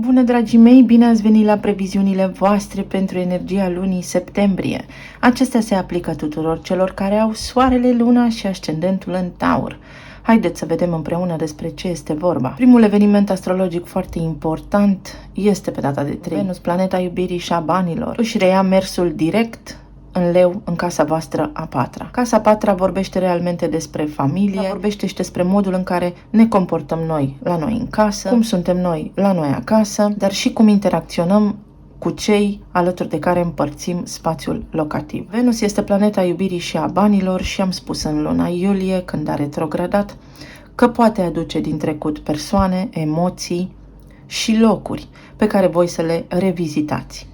Bună, dragii mei, bine ați venit la previziunile voastre pentru energia lunii septembrie. Acestea se aplică tuturor celor care au soarele, luna și ascendentul în Taur. Haideți să vedem împreună despre ce este vorba. Primul eveniment astrologic foarte important este pe data de 3. Venus, planeta iubirii și a banilor, își reia mersul direct în Leu, în casa voastră a patra. Casa patra vorbește realmente despre familie, vorbește și despre modul în care ne comportăm noi la noi în casă, cum suntem noi la noi acasă, dar și cum interacționăm cu cei alături de care împărțim spațiul locativ. Venus este planeta iubirii și a banilor și am spus în luna iulie, când a retrogradat, că poate aduce din trecut persoane, emoții și locuri pe care voi să le revizitați.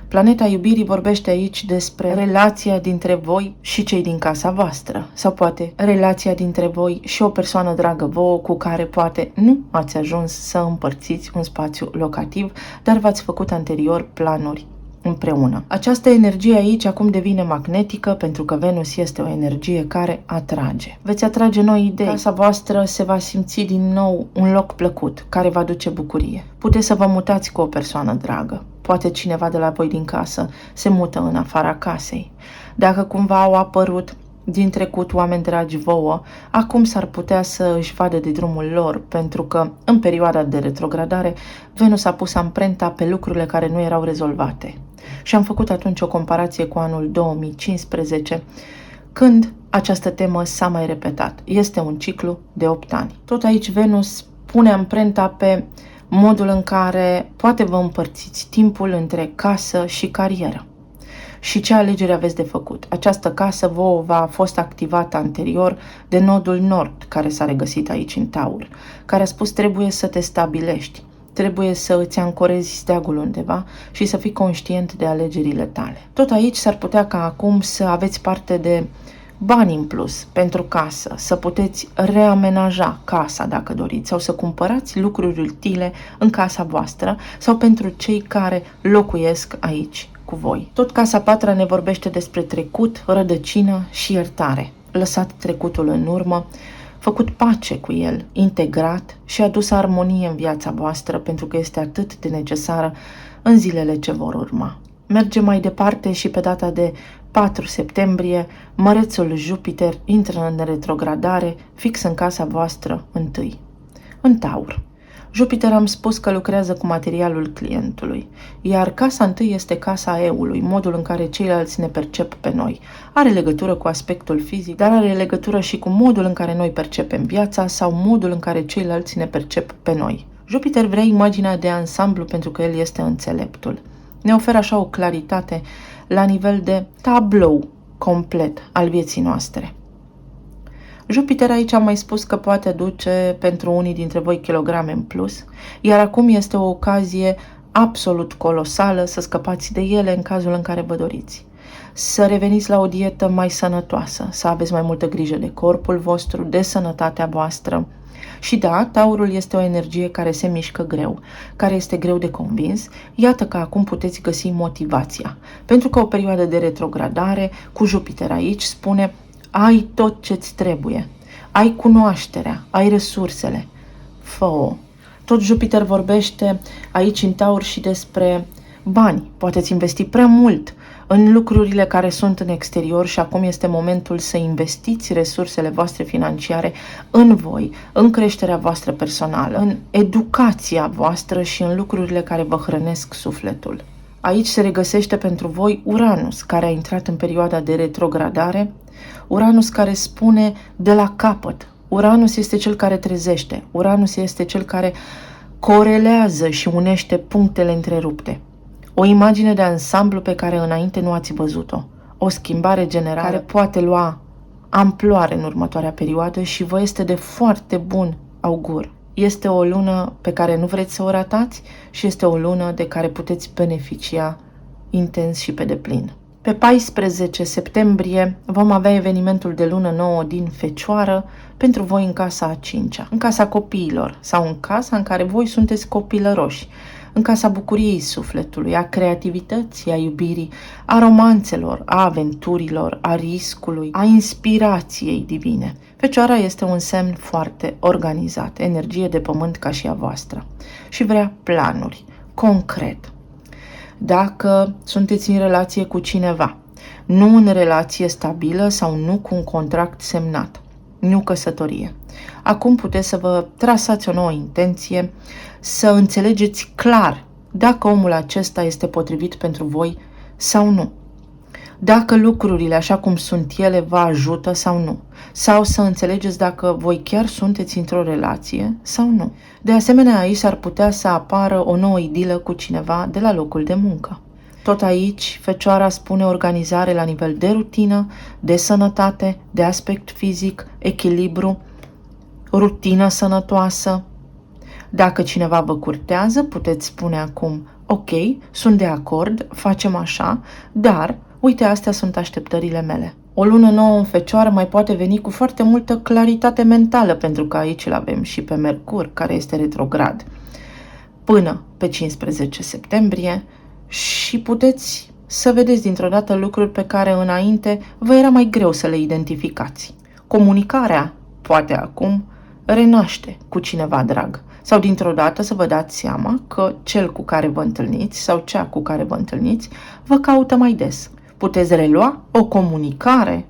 Planeta iubirii vorbește aici despre relația dintre voi și cei din casa voastră, sau poate relația dintre voi și o persoană dragă vouă cu care poate nu ați ajuns să împărțiți un spațiu locativ, dar v-ați făcut anterior planuri împreună. Această energie aici acum devine magnetică pentru că Venus este o energie care atrage. Veți atrage noi idei. Casa voastră se va simți din nou un loc plăcut, care va aduce bucurie. Puteți să vă mutați cu o persoană dragă. Poate cineva de la voi din casă se mută în afara casei. Dacă cumva au apărut din trecut oameni dragi vouă, acum s-ar putea să își vadă de drumul lor, pentru că în perioada de retrogradare Venus a pus amprenta pe lucrurile care nu erau rezolvate. Și am făcut atunci o comparație cu anul 2015, când această temă s-a mai repetat. Este un ciclu de 8 ani. Tot aici Venus pune amprenta pe modul în care poate vă împărțiți timpul între casă și carieră. Și ce alegere aveți de făcut? Această casă vouă v-a fost activată anterior de nodul nord, care s-a regăsit aici în Taur, care a spus trebuie să te stabilești, trebuie să îți ancorezi steagul undeva și să fii conștient de alegerile tale. Tot aici s-ar putea ca acum să aveți parte de bani în plus pentru casă, să puteți reamenaja casa dacă doriți sau să cumpărați lucruri utile în casa voastră sau pentru cei care locuiesc aici cu voi. Tot casa patra ne vorbește despre trecut, rădăcină și iertare. Lăsat trecutul în urmă, făcut pace cu el, integrat și adus armonie în viața voastră pentru că este atât de necesară în zilele ce vor urma. Mergem mai departe și pe data de 4 septembrie, mărețul Jupiter intră în retrogradare fix în casa voastră întâi, în Taur. Jupiter am spus că lucrează cu materialul clientului, iar casa întâi este casa eului, modul în care ceilalți ne percep pe noi. Are legătură cu aspectul fizic, dar are legătură și cu modul în care noi percepem viața sau modul în care ceilalți ne percep pe noi. Jupiter vrea imaginea de ansamblu pentru că el este înțeleptul. Ne oferă așa o claritate la nivel de tablou complet al vieții noastre. Jupiter aici am mai spus că poate aduce pentru unii dintre voi kilograme în plus, iar acum este o ocazie absolut colosală să scăpați de ele în cazul în care vă doriți. Să reveniți la o dietă mai sănătoasă, să aveți mai multă grijă de corpul vostru, de sănătatea voastră. Și da, Taurul este o energie care se mișcă greu, care este greu de convins. Iată că acum puteți găsi motivația. Pentru că o perioadă de retrogradare cu Jupiter aici spune ai tot ce-ți trebuie, ai cunoașterea, ai resursele, fă-o. Tot Jupiter vorbește aici în Taur și despre bani. Poate-ți investi prea mult în lucrurile care sunt în exterior și acum este momentul să investiți resursele voastre financiare în voi, în creșterea voastră personală, în educația voastră și în lucrurile care vă hrănesc sufletul. Aici se regăsește pentru voi Uranus, care a intrat în perioada de retrogradare, Uranus care spune de la capăt. Uranus este cel care trezește, Uranus este cel care corelează și unește punctele întrerupte. O imagine de ansamblu pe care înainte nu ați văzut-o. O schimbare generală care poate lua amploare în următoarea perioadă și vă este de foarte bun augur. Este o lună pe care nu vreți să o ratați și este o lună de care puteți beneficia intens și pe deplin. Pe 14 septembrie vom avea evenimentul de lună nouă din Fecioară pentru voi în casa a 5-a, în casa copiilor sau în casa în care voi sunteți copilăroși. în casa bucuriei sufletului, a creativității, a iubirii, a romanțelor, a aventurilor, a riscului, a inspirației divine. Fecioara este un semn foarte organizat, energie de pământ ca și a voastră și vrea planuri, concret. Dacă sunteți în relație cu cineva, nu în relație stabilă sau nu cu un contract semnat, nu căsătorie, acum puteți să vă trasați o nouă intenție, să înțelegeți clar dacă omul acesta este potrivit pentru voi sau nu. Dacă lucrurile așa cum sunt ele vă ajută sau nu. Sau să înțelegeți dacă voi chiar sunteți într-o relație sau nu. De asemenea, aici ar putea să apară o nouă idilă cu cineva de la locul de muncă. Tot aici, Fecioara spune organizare la nivel de rutină, de sănătate, de aspect fizic, echilibru, rutină sănătoasă. Dacă cineva vă curtează, puteți spune acum, ok, sunt de acord, facem așa, dar uite, astea sunt așteptările mele. O lună nouă în Fecioară mai poate veni cu foarte multă claritate mentală, pentru că aici îl avem și pe Mercur, care este retrograd, până pe 15 septembrie și puteți să vedeți dintr-o dată lucruri pe care înainte vă era mai greu să le identificați. Comunicarea poate acum renaște cu cineva drag sau dintr-o dată să vă dați seama că cel cu care vă întâlniți sau cea cu care vă întâlniți vă caută mai des. Puteți relua o comunicare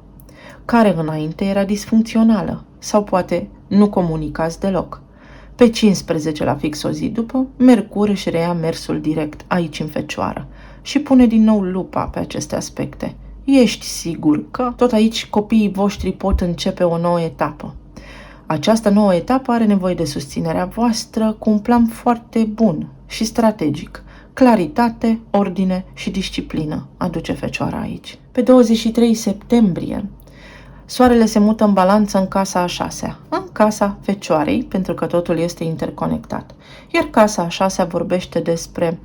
care înainte era disfuncțională sau poate nu comunicați deloc. Pe 15 la fix o zi după, Mercur își reia mersul direct aici în Fecioară și pune din nou lupa pe aceste aspecte. Ești sigur că tot aici copiii voștri pot începe o nouă etapă. Această nouă etapă are nevoie de susținerea voastră cu un plan foarte bun și strategic. Claritate, ordine și disciplină aduce Fecioara aici. Pe 23 septembrie, Soarele se mută în Balanță în casa a 6-a, în casa Fecioarei, pentru că totul este interconectat. Iar casa a 6-a vorbește despre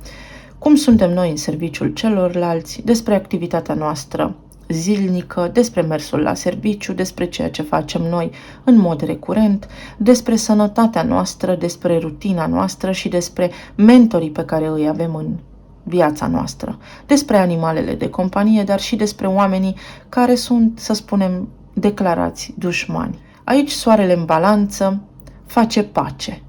cum suntem noi în serviciul celorlalți, despre activitatea noastră zilnică, despre mersul la serviciu, despre ceea ce facem noi în mod recurent, despre sănătatea noastră, despre rutina noastră și despre mentorii pe care îi avem în viața noastră, despre animalele de companie, dar și despre oamenii care sunt, să spunem, declarați dușmani. Aici Soarele în Balanță face pace.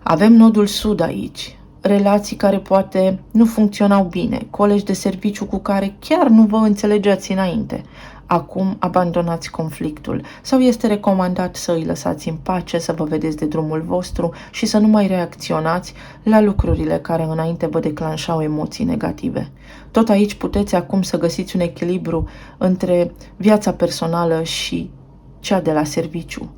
Avem nodul sud aici, relații care poate nu funcționau bine, colegi de serviciu cu care chiar nu vă înțelegeați înainte. Acum abandonați conflictul sau este recomandat să îi lăsați în pace, să vă vedeți de drumul vostru și să nu mai reacționați la lucrurile care înainte vă declanșau emoții negative. Tot aici puteți acum să găsiți un echilibru între viața personală și cea de la serviciu.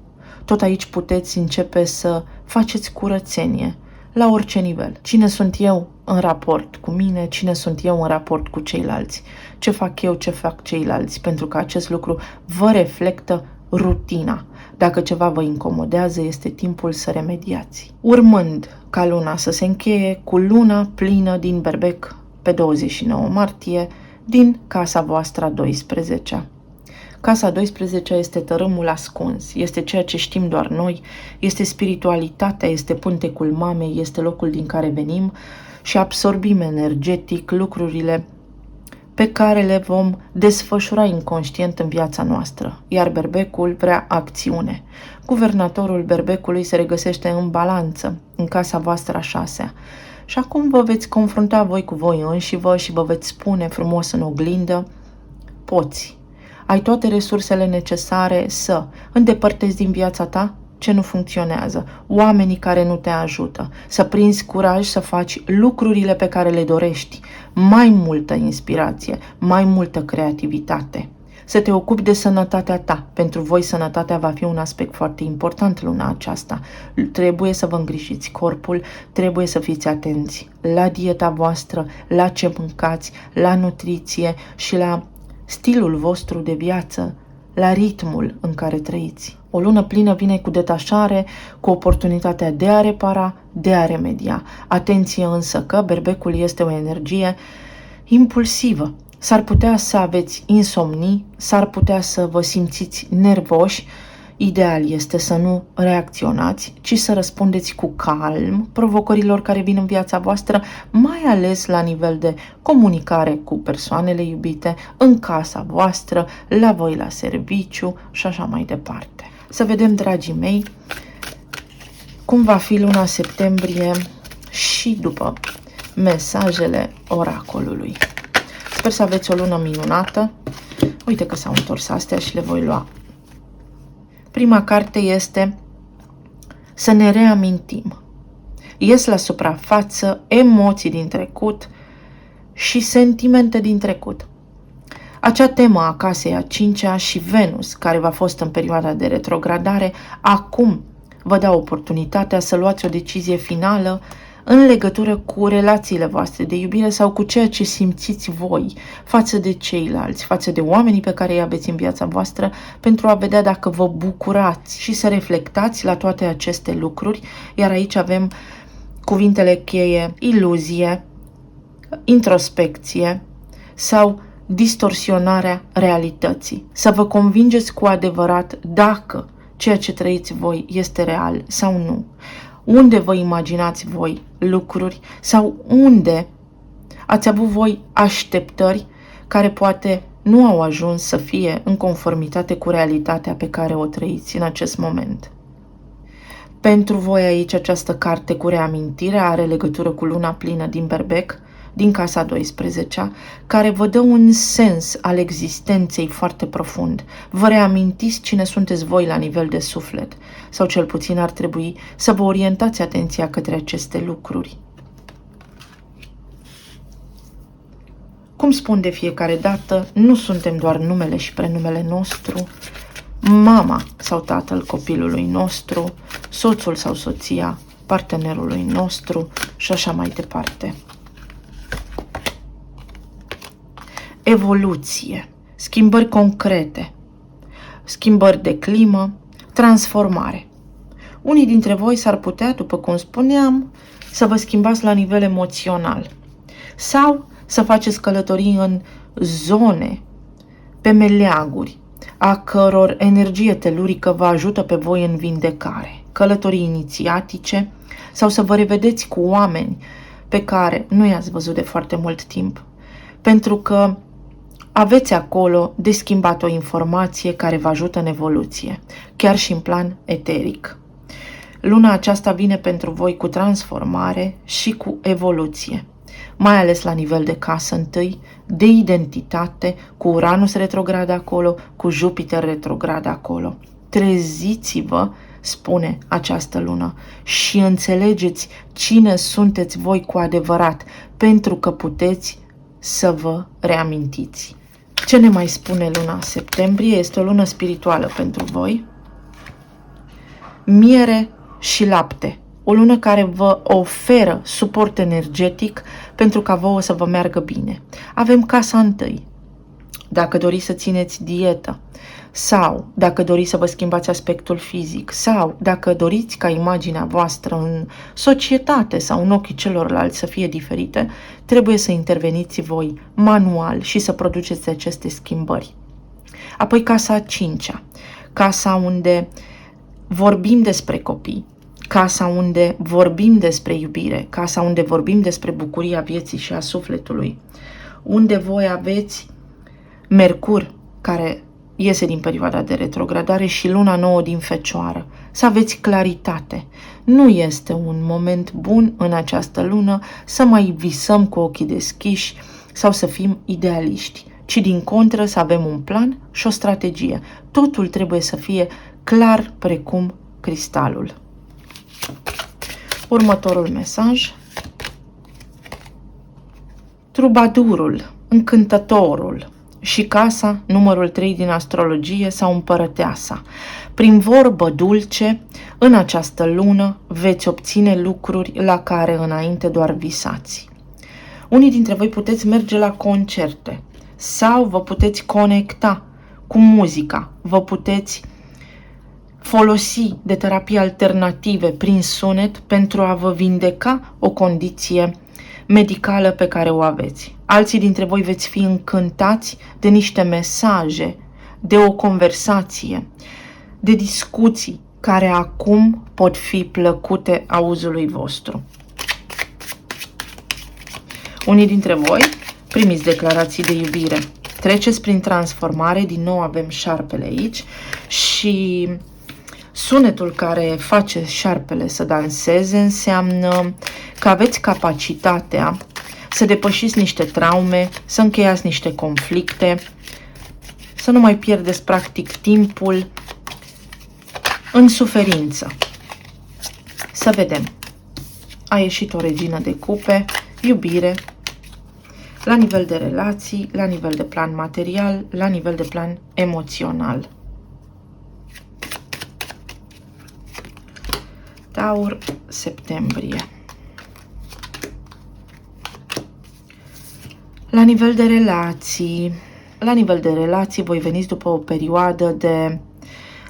Tot aici puteți începe să faceți curățenie la orice nivel. Cine sunt eu în raport cu mine, cine sunt eu în raport cu ceilalți, ce fac eu, ce fac ceilalți, pentru că acest lucru vă reflectă rutina. Dacă ceva vă incomodează, este timpul să remediați. Urmând ca luna să se încheie cu luna plină din Berbec pe 29 martie, din casa voastră a 12-a. Casa 12 este tărâmul ascuns, este ceea ce știm doar noi, este spiritualitatea, este pântecul mamei, este locul din care venim și absorbim energetic lucrurile pe care le vom desfășura inconștient în viața noastră, iar Berbecul vrea acțiune. Guvernatorul Berbecului se regăsește în Balanță, în casa voastră a 6-a. Și acum vă veți confrunta voi cu voi înșivă și vă veți spune frumos în oglindă, poți. Ai toate resursele necesare să îndepărtezi din viața ta ce nu funcționează, oamenii care nu te ajută, să prinzi curaj să faci lucrurile pe care le dorești, mai multă inspirație, mai multă creativitate. Să te ocupi de sănătatea ta. Pentru voi sănătatea va fi un aspect foarte important luna aceasta. Trebuie să vă îngrijiți corpul, trebuie să fiți atenți la dieta voastră, la ce mâncați, la nutriție și la stilul vostru de viață, la ritmul în care trăiți. O lună plină vine cu detașare, cu oportunitatea de a repara, de a remedia. Atenție însă că Berbecul este o energie impulsivă. S-ar putea să aveți insomnii, s-ar putea să vă simțiți nervoși, Ideal este să nu reacționați, ci să răspundeți cu calm provocărilor care vin în viața voastră, mai ales la nivel de comunicare cu persoanele iubite, în casa voastră, la voi la serviciu și așa mai departe. Să vedem, dragii mei, cum va fi luna septembrie și după mesajele oracolului. Sper să aveți o lună minunată. Uite că s-au întors astea și le voi lua. Prima carte este să ne reamintim. Ies la suprafață emoții din trecut și sentimente din trecut. Acea temă a casei a cincea și Venus, care v-a fost în perioada de retrogradare, acum vă dă oportunitatea să luați o decizie finală în legătură cu relațiile voastre de iubire sau cu ceea ce simțiți voi față de ceilalți, față de oamenii pe care îi aveți în viața voastră, pentru a vedea dacă vă bucurați și să reflectați la toate aceste lucruri. Iar aici avem cuvintele cheie: iluzie, introspecție sau distorsionarea realității. Să vă convingeți cu adevărat dacă ceea ce trăiți voi este real sau nu. Unde vă imaginați voi lucruri sau unde ați avut voi așteptări care poate nu au ajuns să fie în conformitate cu realitatea pe care o trăiți în acest moment. Pentru voi aici această carte cu reamintire are legătură cu luna plină din Berbec, din casa 12, care vă dă un sens al existenței foarte profund. Vă reamintiți cine sunteți voi la nivel de suflet, sau cel puțin ar trebui să vă orientați atenția către aceste lucruri. Cum spun de fiecare dată, nu suntem doar numele și prenumele nostru, mama sau tatăl copilului nostru, soțul sau soția partenerului nostru și așa mai departe. Evoluție, schimbări concrete, schimbări de climă, transformare. Unii dintre voi s-ar putea, după cum spuneam, să vă schimbați la nivel emoțional sau să faceți călătorii în zone, pe meleaguri, a căror energie telurică vă ajută pe voi în vindecare, călătorii inițiatice sau să vă revedeți cu oameni pe care nu i-ați văzut de foarte mult timp, pentru că aveți acolo de schimbat o informație care vă ajută în evoluție, chiar și în plan eteric. Luna aceasta vine pentru voi cu transformare și cu evoluție, mai ales la nivel de casă întâi, de identitate, cu Uranus retrograd acolo, cu Jupiter retrograd acolo. Treziți-vă, spune această lună, și înțelegeți cine sunteți voi cu adevărat, pentru că puteți să vă reamintiți. Ce ne mai spune luna septembrie? Este o lună spirituală pentru voi. Miere și lapte. O lună care vă oferă suport energetic pentru ca vouă să vă meargă bine. Avem casa întâi. Dacă doriți să țineți dietă sau dacă doriți să vă schimbați aspectul fizic sau dacă doriți ca imaginea voastră în societate sau în ochii celorlalți să fie diferite, trebuie să interveniți voi manual și să produceți aceste schimbări. Apoi casa a cincea, casa unde vorbim despre copii, casa unde vorbim despre iubire, casa unde vorbim despre bucuria vieții și a sufletului, unde voi aveți Mercur, care iese din perioada de retrogradare, și luna nouă din Fecioară. Să aveți claritate. Nu este un moment bun în această lună să mai visăm cu ochii deschiși sau să fim idealiști, ci din contră să avem un plan și o strategie. Totul trebuie să fie clar precum cristalul. Următorul mesaj. Trubadurul, încântătorul și casa, numărul 3 din astrologie, sau împărăteasa. Prin vorbă dulce, în această lună veți obține lucruri la care înainte doar visați. Unii dintre voi puteți merge la concerte sau vă puteți conecta cu muzica, vă puteți folosi de terapii alternative prin sunet pentru a vă vindeca o condiție medicală pe care o aveți. Alții dintre voi veți fi încântați de niște mesaje, de o conversație de discuții care acum pot fi plăcute auzului vostru. Unii dintre voi primiți declarații de iubire. Treceți prin transformare, din nou avem șarpele aici și sunetul care face șarpele să danseze înseamnă că aveți capacitatea să depășiți niște traume, să încheiați niște conflicte, să nu mai pierdeți practic timpul în suferință. Să vedem. A ieșit o regină de cupe, iubire, la nivel de relații, la nivel de plan material, la nivel de plan emoțional. Taur, septembrie. La nivel de relații, voi veniți după o perioadă de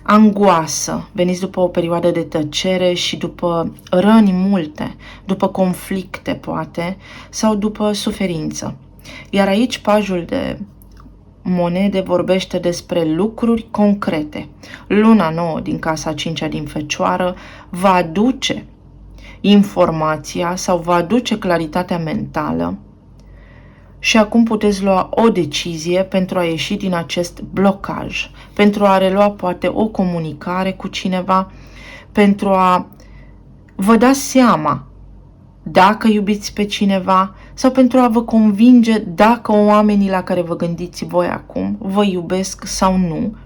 angoasă, veniți după o perioadă de tăcere și după răni multe, după conflicte poate, sau după suferință. Iar aici pajul de monede vorbește despre lucruri concrete. Luna nouă din casa 5-a din Fecioară va aduce informația sau va aduce claritatea mentală și acum puteți lua o decizie pentru a ieși din acest blocaj, pentru a relua poate o comunicare cu cineva, pentru a vă da seama dacă iubiți pe cineva sau pentru a vă convinge dacă oamenii la care vă gândiți voi acum vă iubesc sau nu,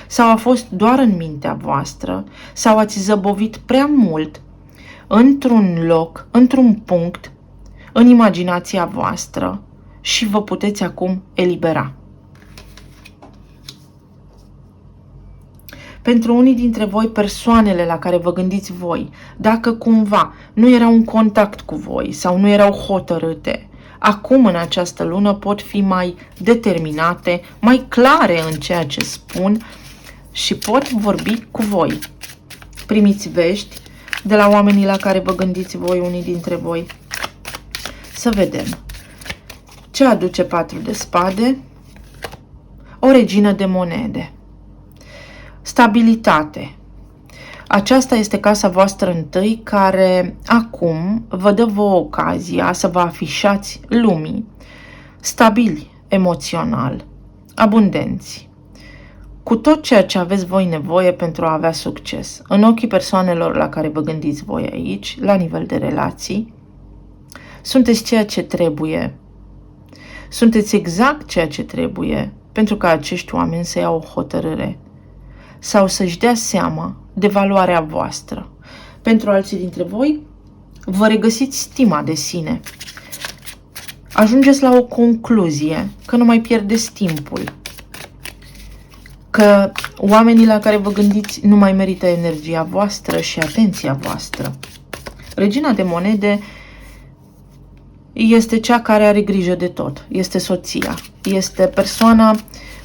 sau a fost doar în mintea voastră, sau ați zăbovit prea mult într-un loc, într-un punct, în imaginația voastră și vă puteți acum elibera. Pentru unii dintre voi, persoanele la care vă gândiți voi, dacă cumva nu erau în contact cu voi sau nu erau hotărâte, acum în această lună pot fi mai determinate, mai clare în ceea ce spun și pot vorbi cu voi. Primiți vești de la oamenii la care vă gândiți voi, unii dintre voi. Să vedem. Ce aduce 4 de spade? O regină de monede. Stabilitate. Aceasta este casa voastră întâi care acum vă dă vouă ocazia să vă afișați lumii stabili emoțional, abundenți, cu tot ceea ce aveți voi nevoie pentru a avea succes. În ochii persoanelor la care vă gândiți voi aici, la nivel de relații, sunteți ceea ce trebuie. Sunteți exact ceea ce trebuie pentru ca acești oameni să iau o hotărâre sau să-și dea seama de valoarea voastră. Pentru alții dintre voi, vă regăsiți stima de sine. Ajungeți la o concluzie că nu mai pierdeți timpul, că oamenii la care vă gândiți nu mai merită energia voastră și atenția voastră. Regina de monede este cea care are grijă de tot, este soția, este persoana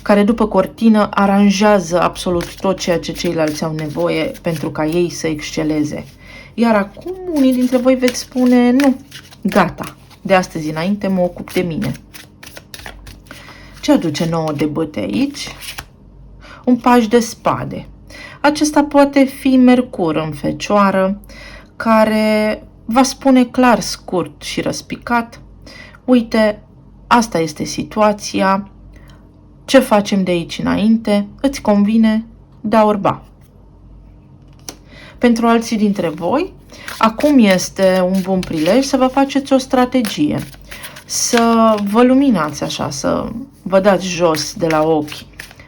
care după cortină aranjează absolut tot ceea ce ceilalți au nevoie pentru ca ei să exceleze. Iar acum unii dintre voi veți spune, nu, gata, de astăzi înainte mă ocup de mine. Ce aduce 9 de bâte aici? Un paj de spade. Acesta poate fi Mercur în Fecioară, care va spune clar, scurt și răspicat, uite, asta este situația, ce facem de aici înainte, îți convine, da ori ba. Pentru alții dintre voi, acum este un bun prilej să vă faceți o strategie, să vă luminați așa, să vă dați jos de la ochi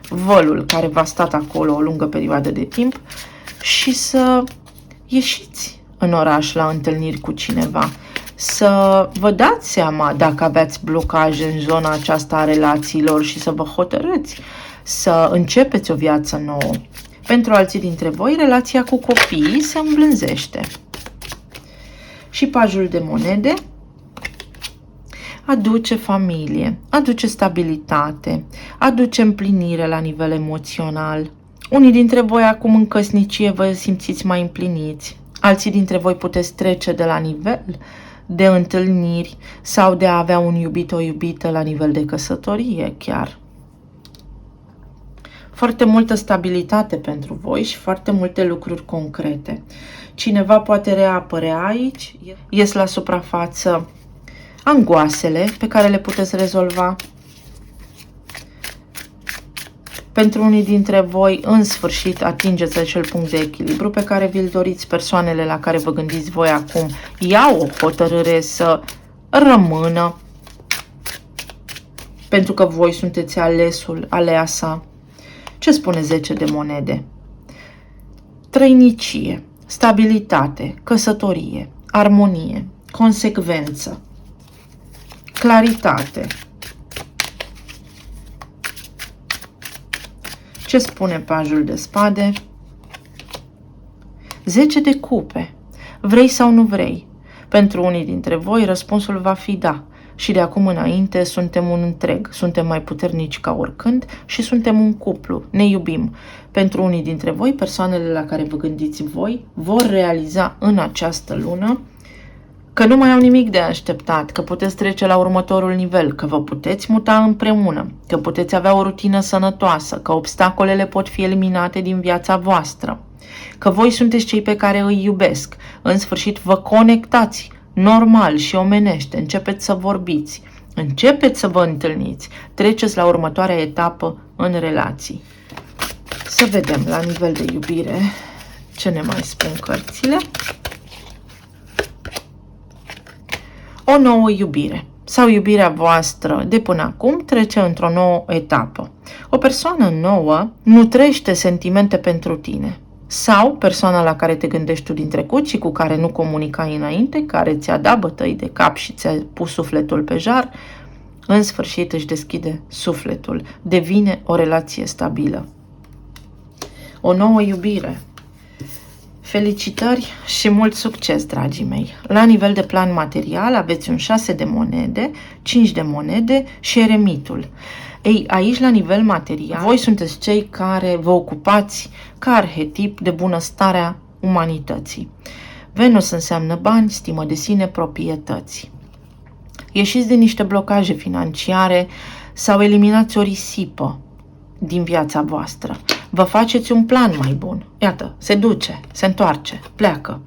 vălul care v-a stat acolo o lungă perioadă de timp și să ieșiți în oraș la întâlniri cu cineva, să vă dați seama dacă aveați blocaje în zona aceasta a relațiilor și să vă hotărâți să începeți o viață nouă. Pentru alții dintre voi, relația cu copiii se îmblânzește. Și pajul de monede aduce familie, aduce stabilitate, aduce împlinire la nivel emoțional. Unii dintre voi acum în căsnicie vă simțiți mai împliniți. Alții dintre voi puteți trece de la nivel de întâlniri sau de a avea un iubit, o iubită la nivel de căsătorie chiar. foarte multă stabilitate pentru voi și foarte multe lucruri concrete. Cineva poate reapărea aici, ies la suprafață angoasele pe care le puteți rezolva. Pentru unii dintre voi, în sfârșit, atingeți acel punct de echilibru pe care vi-l doriți. Persoanele la care vă gândiți voi acum iau o hotărâre să rămână, pentru că voi sunteți alesul, aleasa. Ce spune 10 de monede? Trăinicie, stabilitate, căsătorie, armonie, consecvență, claritate. Ce spune pajul de spade? 10 de cupe. Vrei sau nu vrei? Pentru unii dintre voi răspunsul va fi da. Și de acum înainte suntem un întreg, suntem mai puternici ca oricând și suntem un cuplu, ne iubim. Pentru unii dintre voi, persoanele la care vă gândiți voi vor realiza în această lună că nu mai au nimic de așteptat, că puteți trece la următorul nivel, că vă puteți muta împreună, că puteți avea o rutină sănătoasă, că obstacolele pot fi eliminate din viața voastră, că voi sunteți cei pe care îi iubesc. În sfârșit vă conectați normal și omenește, începeți să vorbiți, începeți să vă întâlniți, treceți la următoarea etapă în relații. Să vedem la nivel de iubire ce ne mai spun cărțile. O nouă iubire sau iubirea voastră de până acum trece într-o nouă etapă. O persoană nouă nutrește sentimente pentru tine sau persoana la care te gândești tu din trecut și cu care nu comunicai înainte, care ți-a dat bătăi de cap și ți-a pus sufletul pe jar, în sfârșit își deschide sufletul, devine o relație stabilă. O nouă iubire. Felicitări și mult succes, dragii mei! La nivel de plan material aveți un 6 de monede, 5 de monede și eremitul. Ei, aici la nivel material, voi sunteți cei care vă ocupați ca arhetip de bunăstarea umanității. Venus înseamnă bani, stimă de sine, proprietăți. Ieșiți din niște blocaje financiare sau eliminați o risipă din viața voastră. Vă faceți un plan mai bun. Iată, se duce, se întoarce, pleacă.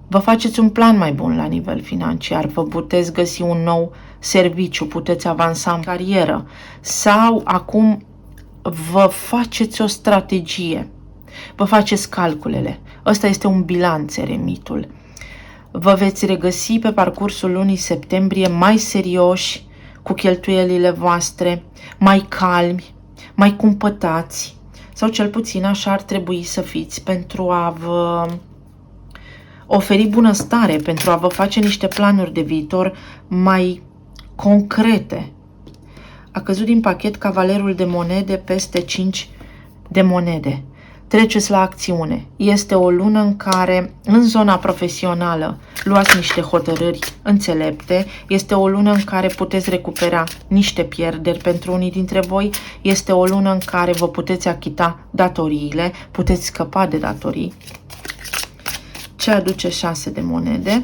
Vă faceți un plan mai bun la nivel financiar. Vă puteți găsi un nou serviciu, puteți avansa în carieră. Sau acum vă faceți o strategie. Vă faceți calculele. Ăsta este un bilanț, eremitul. Vă veți regăsi pe parcursul lunii septembrie mai serioși cu cheltuielile voastre, mai calmi, mai cumpătați. Sau cel puțin așa ar trebui să fiți pentru a vă oferi bunăstare, pentru a vă face niște planuri de viitor mai concrete. A căzut din pachet cavalerul de monede peste 5 de monede. Treceți la acțiune. Este o lună în care, în zona profesională, luați niște hotărâri înțelepte. Este o lună în care puteți recupera niște pierderi pentru unii dintre voi. Este o lună în care vă puteți achita datoriile, puteți scăpa de datorii. Ce aduce 6 de monede?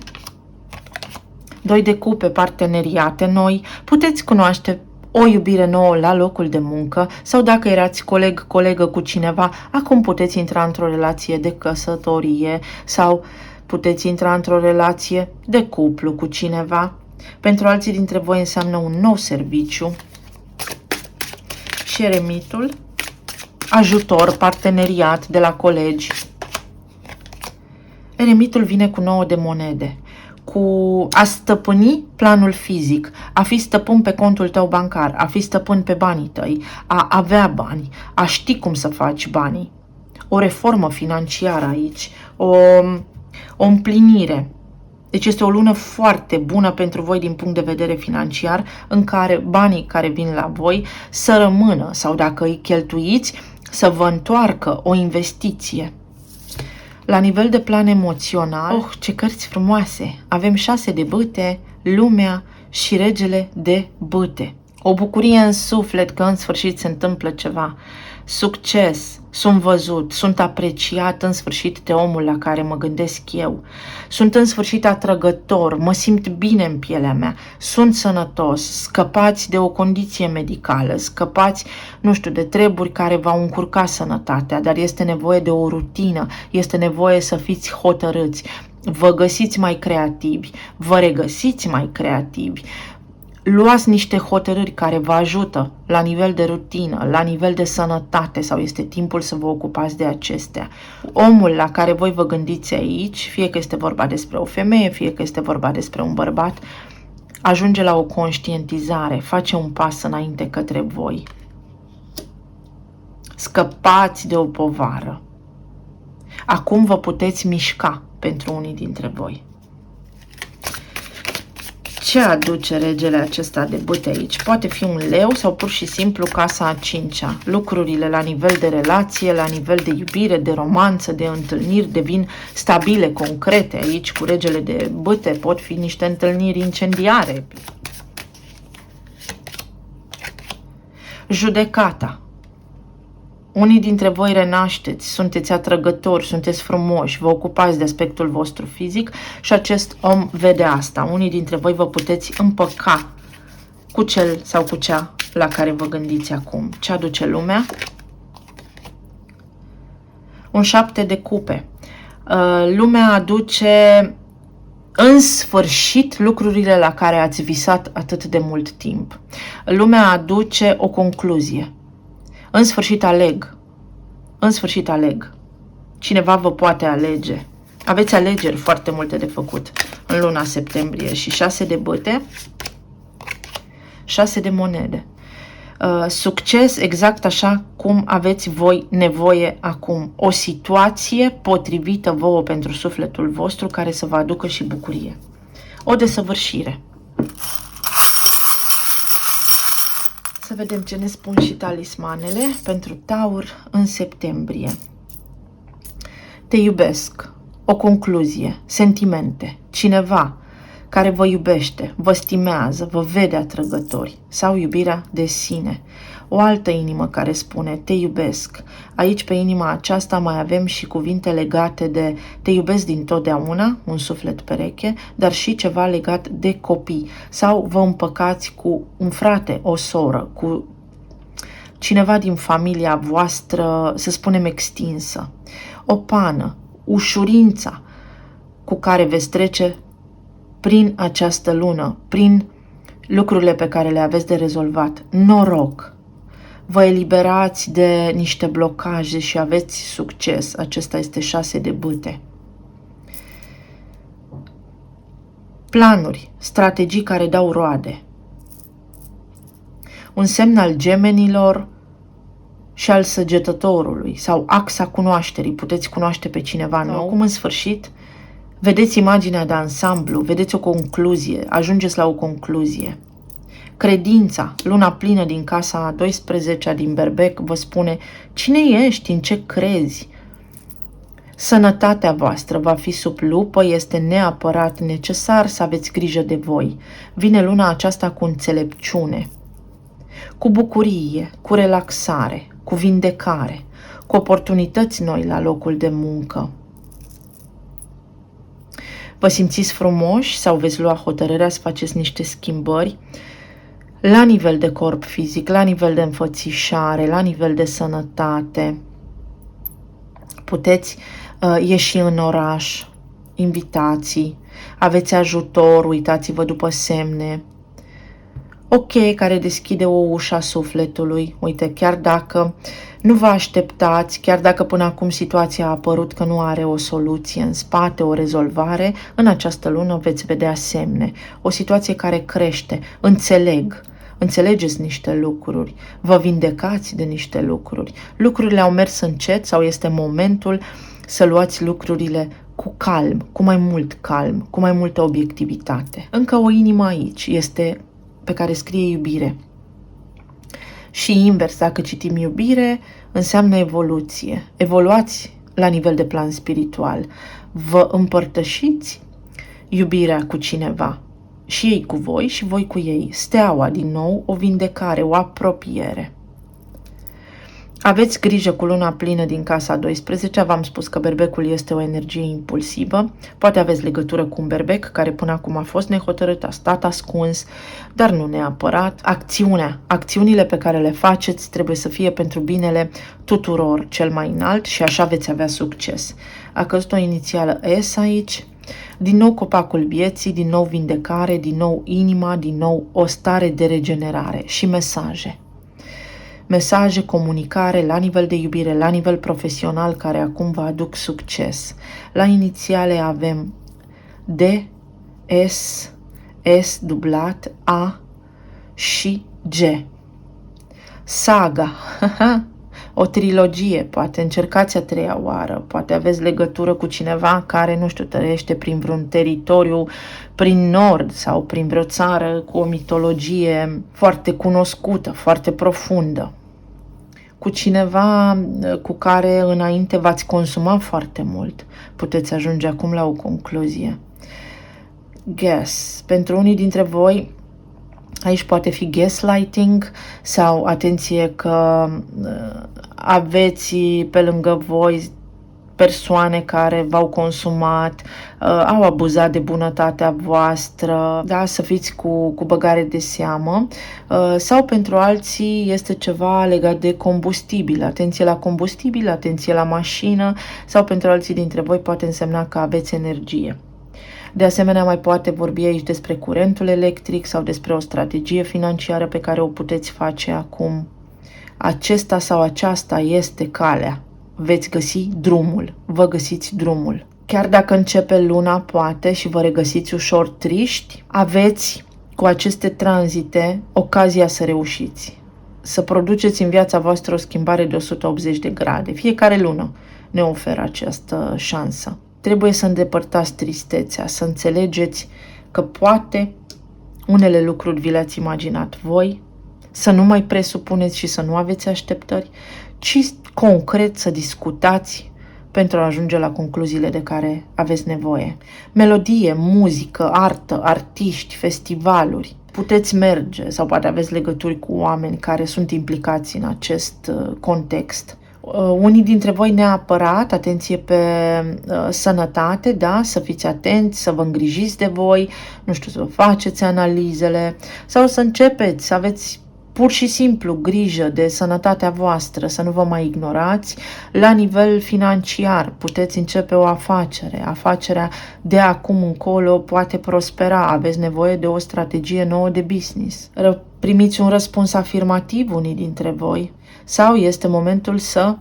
2 de cupe, parteneriate noi. Puteți cunoaște o iubire nouă la locul de muncă sau dacă erați colegă cu cineva, acum puteți intra într-o relație de căsătorie sau puteți intra într-o relație de cuplu cu cineva. Pentru alții dintre voi înseamnă un nou serviciu. Și eremitul, ajutor, parteneriat de la colegi. Eremitul vine cu 9 de monede. Cu a stăpâni planul fizic, a fi stăpân pe contul tău bancar, a fi stăpân pe banii tăi, a avea bani, a ști cum să faci banii. O reformă financiară aici, o împlinire. Deci este o lună foarte bună pentru voi din punct de vedere financiar, în care banii care vin la voi să rămână sau dacă îi cheltuiți, să vă întoarcă o investiție. La nivel de plan emoțional, ce cărți frumoase! Avem 6 de bâte, lumea și regele de bâte. O bucurie în suflet că în sfârșit se întâmplă ceva. Succes, sunt văzut, sunt apreciat în sfârșit de omul la care mă gândesc eu, sunt în sfârșit atrăgător, mă simt bine în pielea mea, sunt sănătos, scăpați de o condiție medicală, scăpați, nu știu, de treburi care v-au încurcat sănătatea, dar este nevoie de o rutină, este nevoie să fiți hotărâți, vă găsiți mai creativi, vă regăsiți mai creativi, luați niște hotărâri care vă ajută la nivel de rutină, la nivel de sănătate sau este timpul să vă ocupați de acestea. Omul la care voi vă gândiți aici, fie că este vorba despre o femeie, fie că este vorba despre un bărbat, ajunge la o conștientizare, face un pas înainte către voi. Scăpați de o povară. Acum vă puteți mișca pentru unii dintre voi. Ce aduce regele acesta de bâte aici? Poate fi un leu sau pur și simplu casa a cincea. Lucrurile la nivel de relație, la nivel de iubire, de romanță, de întâlniri devin stabile, concrete. Aici cu regele de bâte pot fi niște întâlniri incendiare. Judecata. Unii dintre voi renașteți, sunteți atrăgători, sunteți frumoși, vă ocupați de aspectul vostru fizic și acest om vede asta. Unii dintre voi vă puteți împăca cu cel sau cu cea la care vă gândiți acum. Ce aduce lumea? Un 7 de cupe. Lumea aduce în sfârșit lucrurile la care ați visat atât de mult timp. Lumea aduce o concluzie. În sfârșit aleg. În sfârșit aleg. Cineva vă poate alege. Aveți alegeri foarte multe de făcut în luna septembrie. Și 6 de bâte, 6 de monede. Succes exact așa cum aveți voi nevoie acum. O situație potrivită vouă pentru sufletul vostru care să vă aducă și bucurie. O desăvârșire. Să vedem ce ne spun și talismanele pentru Taur în septembrie. Te iubesc. O concluzie. Sentimente. Cineva care vă iubește, vă stimează, vă vede atrăgători. Sau iubirea de sine. O altă inimă care spune te iubesc. Aici pe inima aceasta mai avem și cuvinte legate de te iubesc din totdeauna, un suflet pereche, dar și ceva legat de copii. Sau vă împăcați cu un frate, o soră, cu cineva din familia voastră, să spunem extinsă. O pană, ușurința cu care veți trece prin această lună, prin lucrurile pe care le aveți de rezolvat. Noroc! Vă eliberați de niște blocaje și aveți succes. Acesta este 6 de bâte. Planuri, strategii care dau roade. Un semn al gemenilor și al săgetătorului sau axa cunoașterii. Puteți cunoaște pe cineva nou. Cum în sfârșit vedeți imaginea de ansamblu, vedeți o concluzie, ajungeți la o concluzie. Credința, luna plină din casa a 12-a din Berbec vă spune cine ești, în ce crezi. Sănătatea voastră va fi sub lupă, este neapărat necesar să aveți grijă de voi. Vine luna aceasta cu înțelepciune, cu bucurie, cu relaxare, cu vindecare, cu oportunități noi la locul de muncă. Vă simțiți frumoși sau veți lua hotărârea să faceți niște schimbări la nivel de corp fizic, la nivel de înfățișare, la nivel de sănătate. Puteți ieși în oraș, invitații, aveți ajutor, uitați-vă după semne. O cheie care deschide o ușă a sufletului. Uite, chiar dacă nu vă așteptați, chiar dacă până acum situația a apărut că nu are o soluție în spate, o rezolvare, în această lună veți vedea semne. O situație care crește, înțelegeți niște lucruri, vă vindecați de niște lucruri. Lucrurile au mers încet sau este momentul să luați lucrurile cu calm, cu mai mult calm, cu mai multă obiectivitate. Încă o inimă aici este pe care scrie iubire. Și invers, dacă citim iubire, înseamnă evoluție. Evoluați la nivel de plan spiritual. Vă împărtășiți iubirea cu cineva. Și ei cu voi și voi cu ei. Steaua, din nou, o vindecare, o apropiere. Aveți grijă cu luna plină din casa 12, v-am spus că berbecul este o energie impulsivă, poate aveți legătură cu un berbec care până acum a fost nehotărât, a stat ascuns, dar nu neapărat. Acțiunile pe care le faceți trebuie să fie pentru binele tuturor cel mai înalt și așa veți avea succes. A căzut o inițială S aici, din nou copacul vieții, din nou vindecare, din nou inima, din nou o stare de regenerare și mesaje. Mesaje, comunicare la nivel de iubire, la nivel profesional, care acum vă aduc succes. La inițiale avem D, S, S dublat, A și G. Saga, o trilogie, poate încercați a treia oară, poate aveți legătură cu cineva care, nu știu, trăiește prin vreun teritoriu, prin nord sau prin vreo țară cu o mitologie foarte cunoscută, foarte profundă. Cu cineva cu care înainte v-ați consumat foarte mult. Puteți ajunge acum la o concluzie. Guess. Pentru unii dintre voi, aici poate fi gaslighting sau atenție că aveți pe lângă voi persoane care v-au consumat, au abuzat de bunătatea voastră, da, să fiți cu băgare de seamă, sau pentru alții este ceva legat de combustibil, atenție la combustibil, atenție la mașină, sau pentru alții dintre voi poate însemna că aveți energie. De asemenea, mai poate vorbi aici despre curentul electric sau despre o strategie financiară pe care o puteți face acum. Acesta sau aceasta este calea. Veți găsi drumul, vă găsiți drumul. Chiar dacă începe luna, poate, și vă regăsiți ușor triști, aveți cu aceste tranzite ocazia să reușiți. Să produceți în viața voastră o schimbare de 180 de grade. Fiecare lună ne oferă această șansă. Trebuie să îndepărtați tristețea, să înțelegeți că poate unele lucruri vi le-ați imaginat voi, să nu mai presupuneți și să nu aveți așteptări, ci concret să discutați pentru a ajunge la concluziile de care aveți nevoie. Melodie, muzică, artă, artiști, festivaluri. Puteți merge sau poate aveți legături cu oameni care sunt implicați în acest context. Unii dintre voi neapărat, atenție pe sănătate, da, să fiți atenți, să vă îngrijiți de voi, nu știu, să vă faceți analizele sau să începeți, să aveți pur și simplu grijă de sănătatea voastră, să nu vă mai ignorați. La nivel financiar puteți începe o afacere. Afacerea de acum încolo poate prospera. Aveți nevoie de o strategie nouă de business. Primiți un răspuns afirmativ unii dintre voi sau este momentul să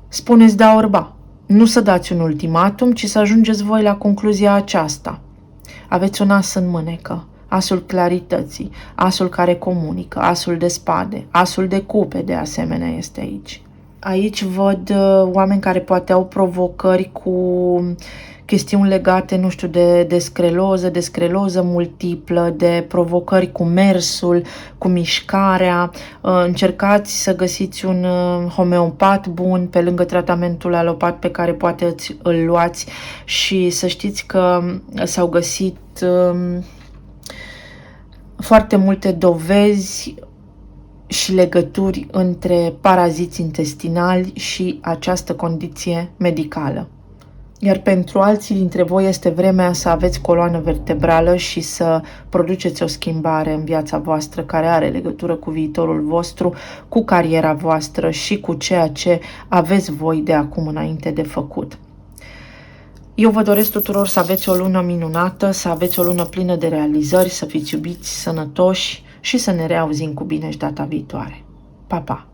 spuneți da orba. Nu să dați un ultimatum, ci să ajungeți voi la concluzia aceasta. Aveți un as în mânecă. Asul clarității, asul care comunică, asul de spade, asul de cupe de asemenea este aici. Aici văd oameni care poate au provocări cu chestiuni legate, nu știu, de scleroză multiplă, de provocări cu mersul, cu mișcarea. Încercați să găsiți un homeopat bun pe lângă tratamentul alopat pe care poate îl luați și să știți că s-au găsit foarte multe dovezi și legături între paraziți intestinali și această condiție medicală. Iar pentru alții dintre voi este vremea să aveți coloană vertebrală și să produceți o schimbare în viața voastră care are legătură cu viitorul vostru, cu cariera voastră și cu ceea ce aveți voi de acum înainte de făcut. Eu vă doresc tuturor să aveți o lună minunată, să aveți o lună plină de realizări, să fiți iubiți, sănătoși și să ne reauzim cu bine și data viitoare. Pa, pa!